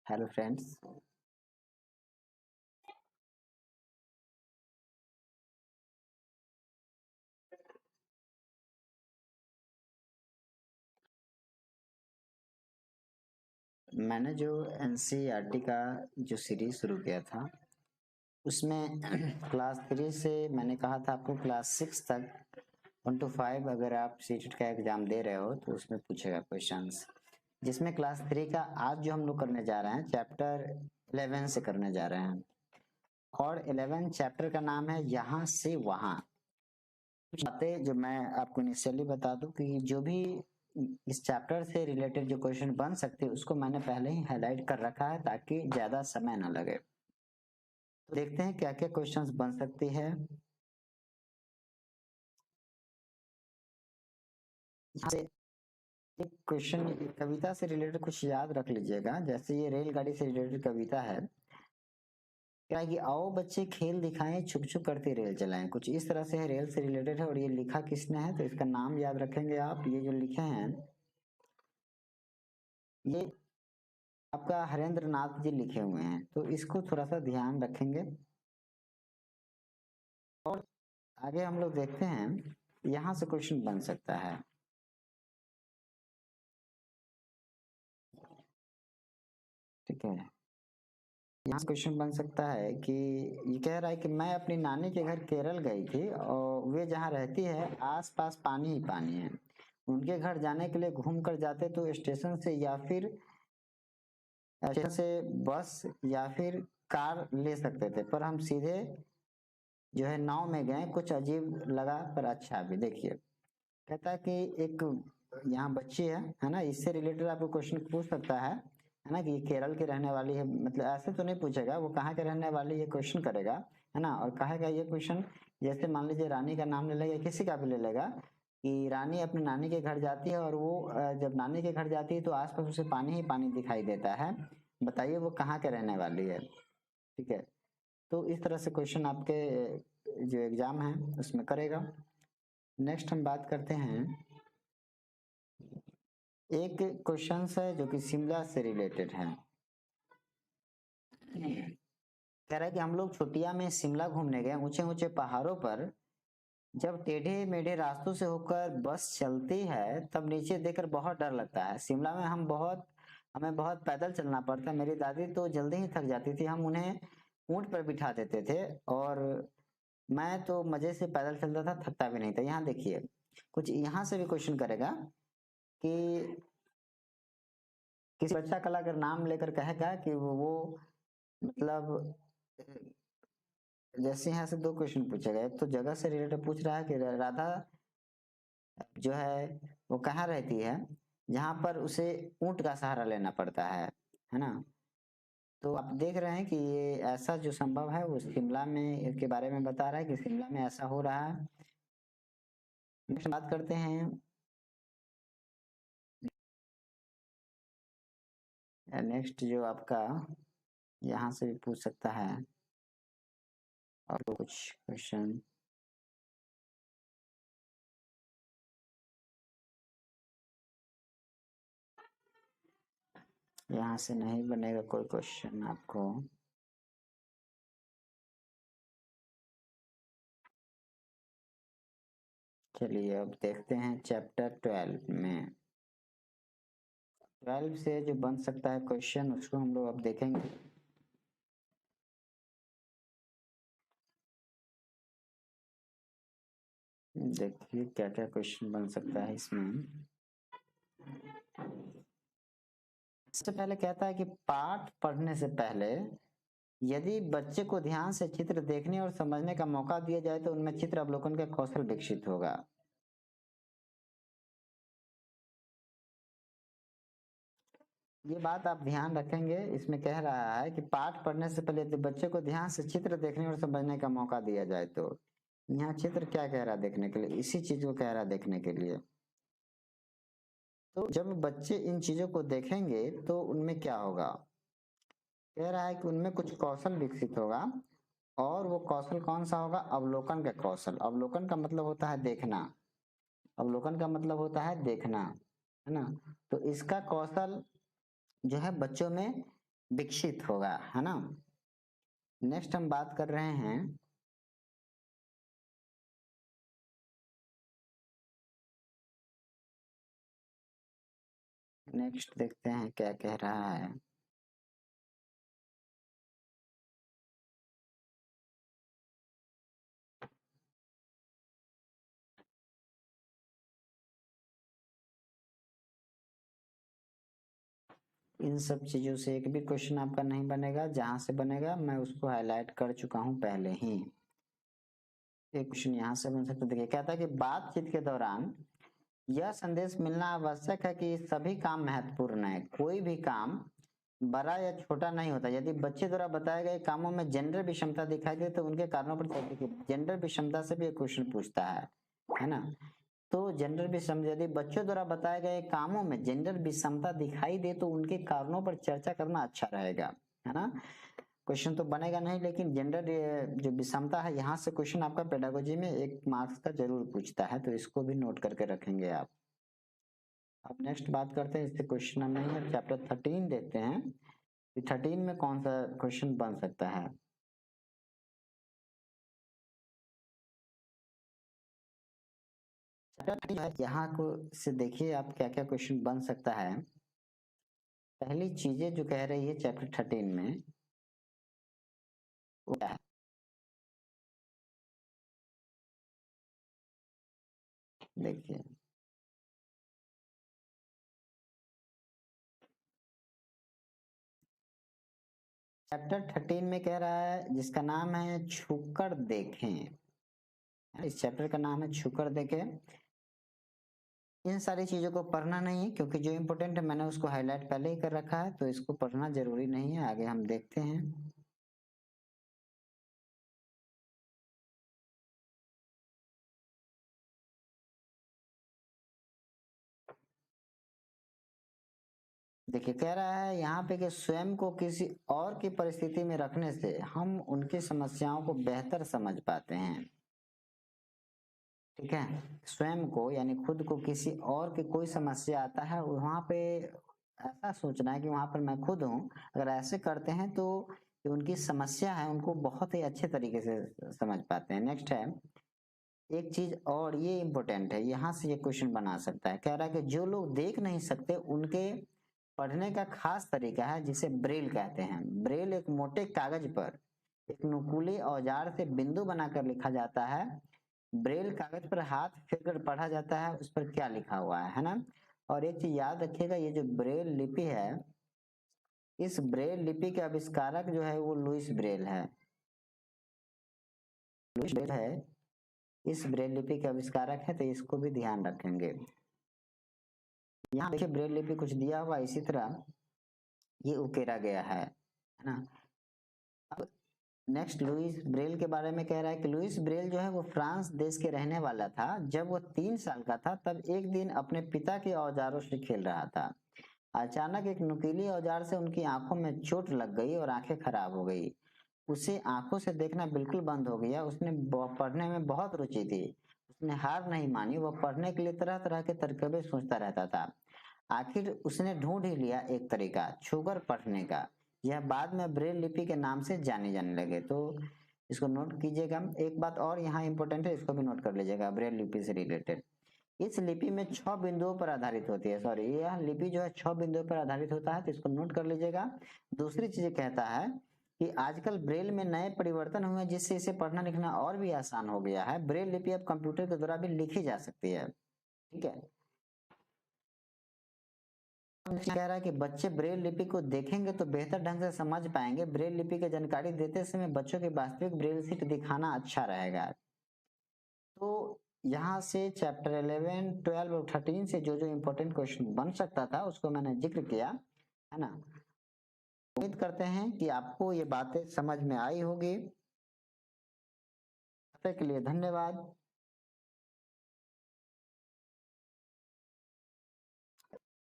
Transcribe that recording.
Hello friends. मैंने जो NCERT का जो सीरीज शुरू किया था उसमें क्लास 3 से मैंने कहा था आपको क्लास 6 तक 1 to 5 अगर आप सीटेट का एग्जाम दे रहे हो तो उसमें पूछेगा क्वेश्चंस, जिसमें क्लास 3 का आज जो हम लोग करने जा रहे हैं चैप्टर 11 से करने जा रहे हैं। और 11 चैप्टर का नाम है यहाँ से वहाँ। कुछ बातें जो मैं आपको इनिशियली बता दूं कि जो भी इस चैप्टर से रिलेटेड जो क्वेश्चन बन सकते हैं उसको मैंने पहले ही हाईलाइट कर रखा है ताकि ज्यादा समय ना लगे। तो देखते हैं क्या क्या क्वेश्चंस बन सकती है। यहाँ से एक क्वेश्चन कविता से रिलेटेड कुछ याद रख लीजिएगा, जैसे ये रेलगाड़ी से रिलेटेड कविता है। क्या है कि आओ बच्चे खेल दिखाएं छुक छुक करती रेल चलाएं, कुछ इस तरह से है, रेल से रिलेटेड है। और ये लिखा किसने है तो इसका नाम याद रखेंगे आप। ये जो लिखे हैं ये आपका हरेंद्र नाथ जी लिखे हुए हैं, तो इसको थोड़ा सा ध्यान रखेंगे। और आगे हम लोग देखते हैं यहाँ से क्वेश्चन बन सकता है। ठीक है, यहाँ से क्वेश्चन बन सकता है कि ये कह रहा है कि मैं अपनी नानी के घर केरल गई थी और वे जहाँ रहती है आस पास पानी ही पानी है। उनके घर जाने के लिए घूम कर जाते तो स्टेशन से या फिर स्टेशन से बस या फिर कार ले सकते थे, पर हम सीधे जो है नाव में गए। कुछ अजीब लगा पर अच्छा भी। देखिए कहता है कि एक यहाँ बच्ची है ना, इससे रिलेटेड आपको क्वेश्चन पूछ सकता है ना कि ये केरल की रहने वाली है, मतलब ऐसे तो नहीं पूछेगा वो कहाँ के रहने वाली है क्वेश्चन करेगा, है ना। और कहेगा ये क्वेश्चन, जैसे मान लीजिए रानी का नाम ले लेगा, किसी का भी ले लेगा कि रानी अपनी नानी के घर जाती है और वो जब नानी के घर जाती है तो आसपास उसे पानी ही पानी दिखाई देता है, बताइए वो कहाँ के रहने वाली है। ठीक है, तो इस तरह से क्वेश्चन आपके जो एग्जाम है उसमें करेगा। नेक्स्ट हम बात करते हैं, एक क्वेश्चन है जो कि शिमला से रिलेटेड है। कह रहा है कि हम लोग छुट्टियां में शिमला घूमने गए, ऊंचे ऊंचे पहाड़ों पर जब टेढ़े मेढ़े रास्तों से होकर बस चलती है तब नीचे देखकर बहुत डर लगता है। शिमला में हमें बहुत पैदल चलना पड़ता। मेरी दादी तो जल्दी ही थक जाती थी, हम उन्हें ऊंट पर बिठा देते थे और मैं तो मजे से पैदल चलता था, थकता भी नहीं था। यहाँ देखिए कुछ यहाँ से भी क्वेश्चन करेगा कि किसी बच्चा कला अगर नाम लेकर कहेगा कि वो मतलब जैसे यहाँ से दो क्वेश्चन पूछेगा। एक तो जगह से रिलेटेड पूछ रहा है कि राधा जो है वो कहाँ रहती है जहाँ पर उसे ऊंट का सहारा लेना पड़ता है ना। तो आप देख रहे हैं कि ये ऐसा जो संभव है वो शिमला में इसके बारे में बता रहा है कि शिमला में ऐसा हो रहा है। नेक्स्ट बात करते हैं, नेक्स्ट जो आपका यहाँ से भी पूछ सकता है और कुछ क्वेश्चन। यहाँ से नहीं बनेगा कोई क्वेश्चन आपको। चलिए अब देखते हैं चैप्टर 12 में। 12 से जो बन सकता है क्वेश्चन उसको हम लोग अब देखेंगे। देखिए क्या क्या क्वेश्चन बन सकता है इसमें। सबसे पहले कहता है कि पाठ पढ़ने से पहले यदि बच्चे को ध्यान से चित्र देखने और समझने का मौका दिया जाए तो उनमें चित्र अवलोकन का कौशल विकसित होगा। ये बात आप ध्यान रखेंगे, इसमें कह रहा है कि पाठ पढ़ने से पहले यदि बच्चे को ध्यान से चित्र देखने और समझने का मौका दिया जाए तो। यहाँ चित्र क्या कह रहा है देखने के लिए, इसी चीज को कह रहा है देखने के लिए। तो जब बच्चे इन चीजों को देखेंगे तो उनमें क्या होगा, कह रहा है कि उनमें कुछ कौशल विकसित होगा। और वो कौशल कौन सा होगा, अवलोकन का कौशल। अवलोकन का मतलब होता है देखना, अवलोकन का मतलब होता है देखना, है ना। तो इसका कौशल जो है बच्चों में विकसित होगा, है ना। नेक्स्ट हम बात कर रहे हैं नेक्स्ट, देखते हैं क्या कह रहा है। इन सब चीजों से एक भी क्वेश्चन आपका नहीं बनेगा, जहां से बनेगा मैं उसको हाईलाइट कर चुका हूं पहले ही। एक क्वेश्चन यहाँ से बन सकता है, देखिए कहता है कि बातचीत के दौरान यह संदेश मिलना आवश्यक है कि सभी काम महत्वपूर्ण है, कोई भी काम बड़ा या छोटा नहीं होता। यदि बच्चे द्वारा बताए गए कामों में जेंडर विषमता दिखाई दे तो उनके कारणों पर जेंडर विषमता से भी एक क्वेश्चन पूछता है ना। तो जेंडर विषम, यदि बच्चों द्वारा बताए गए कामों में जेंडर विषमता दिखाई दे तो उनके कारणों पर चर्चा करना अच्छा रहेगा, है ना। क्वेश्चन तो बनेगा नहीं, लेकिन जेंडर जो विषमता है, यहाँ से क्वेश्चन आपका पेडागोजी में 1 मार्क्स का जरूर पूछता है, तो इसको भी नोट करके रखेंगे आप। अब नेक्स्ट बात करते हैं, इससे क्वेश्चन हम नहीं है, चैप्टर 13 देखते हैं कि 13 में कौन सा क्वेश्चन बन सकता है। यहाँ को से देखिए आप क्या क्या क्वेश्चन बन सकता है। पहली चीजें जो कह रही है चैप्टर 13 में वो क्या है, देखिए चैप्टर 13 में कह रहा है, जिसका नाम है छूकर देखें। इस चैप्टर का नाम है छूकर देखें। इन सारी चीजों को पढ़ना नहीं है, क्योंकि जो इम्पोर्टेंट है मैंने उसको हाईलाइट पहले ही कर रखा है, तो इसको पढ़ना जरूरी नहीं है। आगे हम देखते हैं। देखिए कह रहा है यहाँ पे कि स्वयं को किसी और की परिस्थिति में रखने से हम उनकी समस्याओं को बेहतर समझ पाते हैं। ठीक है, स्वयं को यानी खुद को किसी और की कोई समस्या आता है, वहां पे ऐसा सोचना है कि वहां पर मैं खुद हूँ। अगर ऐसे करते हैं तो जो उनकी समस्या है उनको बहुत ही अच्छे तरीके से समझ पाते हैं। नेक्स्ट है एक चीज और, ये इंपॉर्टेंट है, यहाँ से ये क्वेश्चन बना सकता है। कह रहा है कि जो लोग देख नहीं सकते उनके पढ़ने का खास तरीका है जिसे ब्रेल कहते हैं। ब्रेल एक मोटे कागज पर एक नुकीले औजार से बिंदु बनाकर लिखा जाता है। ब्रेल कागज पर हाथ फेरकर पढ़ा जाता है उस पर क्या लिखा हुआ है ना। और एक चीज याद रखिएगा, ये जो ब्रेल लिपि है, इस ब्रेल लिपि के आविष्कारक जो है वो लुइस ब्रेल है। लुइस ब्रेल है इस ब्रेल लिपि के आविष्कारक है, तो इसको भी ध्यान रखेंगे। यहाँ देखिए ब्रेल लिपि कुछ दिया हुआ, इसी तरह ये उकेरा गया है ना। अब नेक्स्ट लुइस ब्रेल के बारे में कह रहा है कि लुइस ब्रेल जो है वो फ्रांस देश के रहने वाला था। जब वो 3 साल का था तब एक दिन अपने पिता के औजारों से खेल रहा था। अचानक एक नुकीली औजार से उनकी आंखों में चोट लग गई और आंखें खराब हो गई। उसे आंखों से देखना बिल्कुल बंद हो गया। उसने पढ़ने में बहुत रुचि थी। उसने हार नहीं मानी, वो पढ़ने के लिए तरह तरह के तरकीबें सोचता रहता था। आखिर उसने ढूंढ ही लिया एक तरीका, छूकर पढ़ने का। यह बाद में ब्रेल लिपि के नाम से जाने जाने लगे। तो इसको नोट कीजिएगा। एक बात और यहाँ इंपॉर्टेंट है, इसको भी नोट कर लीजिएगा, ब्रेल लिपि से रिलेटेड। इस लिपि में 6 बिंदुओं पर आधारित होती है, सॉरी यह लिपि जो है 6 बिंदुओं पर आधारित होता है, तो इसको नोट कर लीजिएगा। दूसरी चीज कहता है कि आजकल ब्रेल में नए परिवर्तन हुए हैं जिससे इसे पढ़ना लिखना और भी आसान हो गया है। ब्रेल लिपि अब कंप्यूटर के द्वारा भी लिखी जा सकती है। ठीक है, कह रहा है कि बच्चे ब्रेल लिपि को देखेंगे तो बेहतर ढंग से समझ पाएंगे। ब्रेल लिपि की जानकारी देते समय बच्चों की वास्तविक ब्रेल शीट दिखाना अच्छा रहेगा। तो यहाँ से चैप्टर 11, 12 और 13 से जो जो इम्पोर्टेंट क्वेश्चन बन सकता था उसको मैंने जिक्र किया, है ना। उम्मीद करते हैं कि आपको ये बातें समझ में आई होगी। तब तक के लिए धन्यवाद।